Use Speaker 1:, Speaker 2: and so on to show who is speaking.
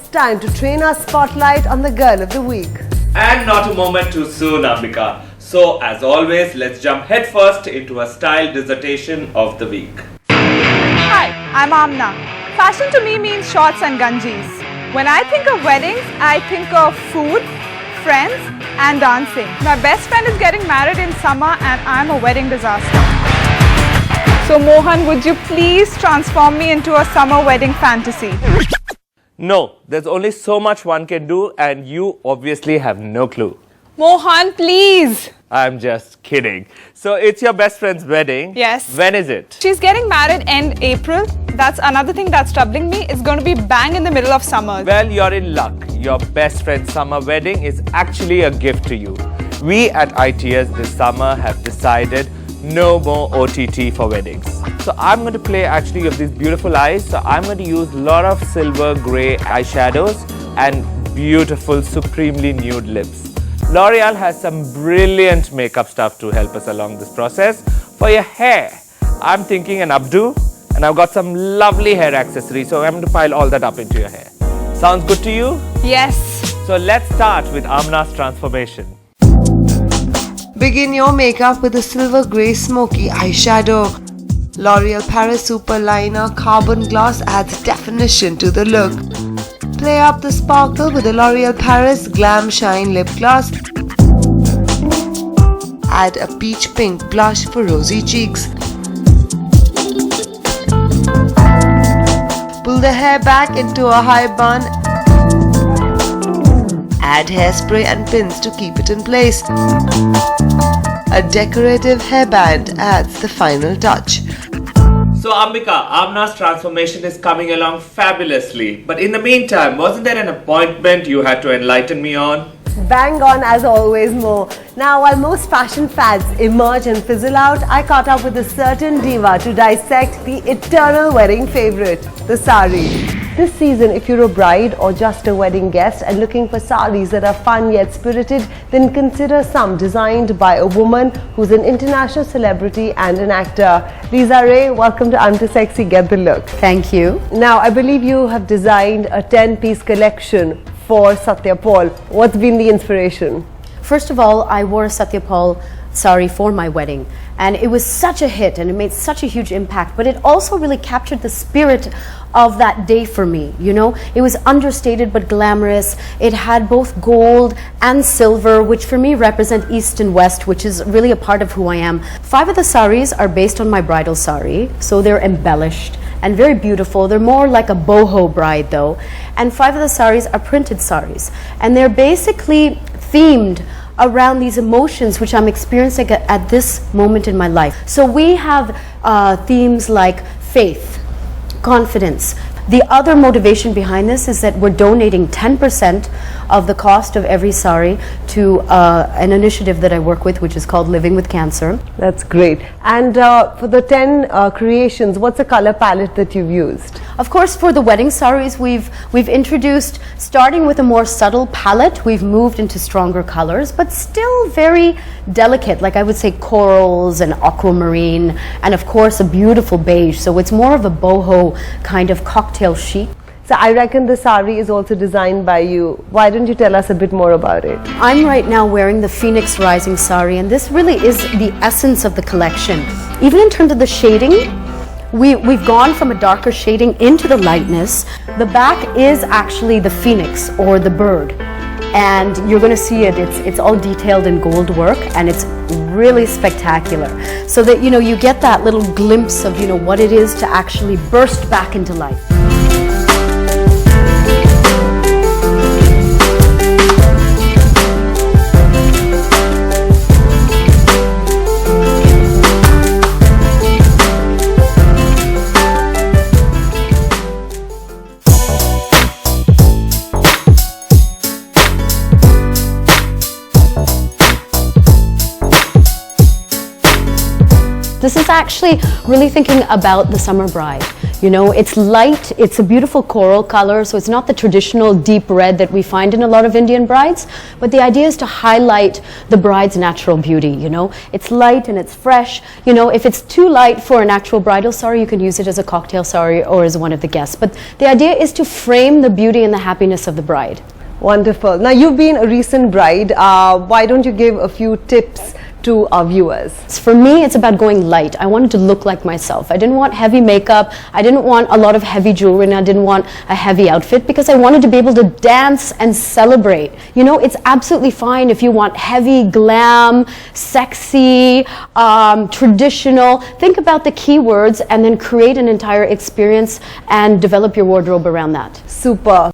Speaker 1: it's time to train our spotlight on the girl of the week.
Speaker 2: And not a moment too soon, Ambika. So, as always, let's jump headfirst into a style dissertation of the week.
Speaker 3: Hi, I'm Amna. Fashion to me means shorts and ganjis. When I think of weddings, I think of food, friends and dancing. My best friend is getting married in summer and I'm a wedding disaster. So Mohan, would you please transform me into a summer wedding fantasy?
Speaker 2: No, there's only so much one can do and you obviously have no clue.
Speaker 3: Mohan, please.
Speaker 2: I'm just kidding. So it's your best friend's wedding.
Speaker 3: Yes.
Speaker 2: When is it?
Speaker 3: She's getting married end April. That's another thing that's troubling me. It's going to be bang in the middle of summer.
Speaker 2: Well, you're in luck. Your best friend's summer wedding is actually a gift to you. We at ITS this summer have decided no more OTT for weddings. So I'm going to play actually of these beautiful eyes. So I'm going to use a lot of silver grey eyeshadows and beautiful supremely nude lips. L'Oreal has some brilliant makeup stuff to help us along this process. For your hair, I'm thinking an updo and I've got some lovely hair accessories. So I'm going to pile all that up into your hair. Sounds good to you?
Speaker 3: Yes.
Speaker 2: So let's start with Amna's transformation.
Speaker 1: Begin your makeup with a silver grey smoky eyeshadow. L'Oreal Paris Super Liner Carbon Gloss adds definition to the look. Play up the sparkle with the L'Oreal Paris Glam Shine Lip Gloss. Add a peach pink blush for rosy cheeks. Pull the hair back into a high bun. Add hairspray and pins to keep it in place. A decorative hairband adds the final touch.
Speaker 2: So Ambika, Amna's transformation is coming along fabulously. But in the meantime, wasn't there an appointment you had to enlighten me on?
Speaker 1: Bang on as always, Mo. Now, while most fashion fads emerge and fizzle out, I caught up with a certain diva to dissect the eternal wedding favorite, the sari. This season, if you're a bride or just a wedding guest and looking for saris that are fun yet spirited, then consider some designed by a woman who's an international celebrity and an actor. Lisa Ray, welcome to I'm Too Sexy, Get the Look.
Speaker 4: Thank you.
Speaker 1: Now, I believe you have designed a 10-piece collection for Satya Paul. What's been the inspiration?
Speaker 4: First of all, I wore a Satya Paul sari for my wedding, and it was such a hit and it made such a huge impact, but it also really captured the spirit of that day for me. You know, it was understated but glamorous. It had both gold and silver, which for me represent East and West, which is really a part of who I am. 5 of the saris are based on my bridal sari, so they're embellished and very beautiful. They're more like a boho bride though. And 5 of the saris are printed saris, and they're basically themed around these emotions which I'm experiencing at this moment in my life. So we have themes like faith, confidence. The other motivation behind this is that we're donating 10% of the cost of every sari to an initiative that I work with, which is called Living with Cancer.
Speaker 1: That's great. And for the 10 creations, what's the color palette that you've used?
Speaker 4: Of course, for the wedding saris, we've introduced, starting with a more subtle palette, we've moved into stronger colors, but still very delicate, like I would say corals and aquamarine, and of course a beautiful beige. So it's more of a boho kind of cocktail chic.
Speaker 1: So I reckon the sari is also designed by you. Why don't you tell us a bit more about it?
Speaker 4: I'm right now wearing the Phoenix Rising sari, and this really is the essence of the collection. Even in terms of the shading, we've gone from a darker shading into the lightness. The back is actually the phoenix or the bird, and you're going to see it. It's all detailed in gold work, and it's really spectacular. So that you get that little glimpse of what it is to actually burst back into life. This is actually really thinking about the summer bride. You know, it's light, it's a beautiful coral color, so it's not the traditional deep red that we find in a lot of Indian brides, but the idea is to highlight the bride's natural beauty, you know. It's light and it's fresh. You know, if it's too light for an actual bridal sari, you can use it as a cocktail sari or as one of the guests. But the idea is to frame the beauty and the happiness of the bride.
Speaker 1: Wonderful. Now, you've been a recent bride. Why don't you give a few tips to our viewers?
Speaker 4: For me, it's about going light. I wanted to look like myself. I didn't want heavy makeup. I didn't want a lot of heavy jewelry, and I didn't want a heavy outfit because I wanted to be able to dance and celebrate. You know, it's absolutely fine if you want heavy, glam, sexy, traditional. Think about the keywords and then create an entire experience and develop your wardrobe around that.
Speaker 1: Super.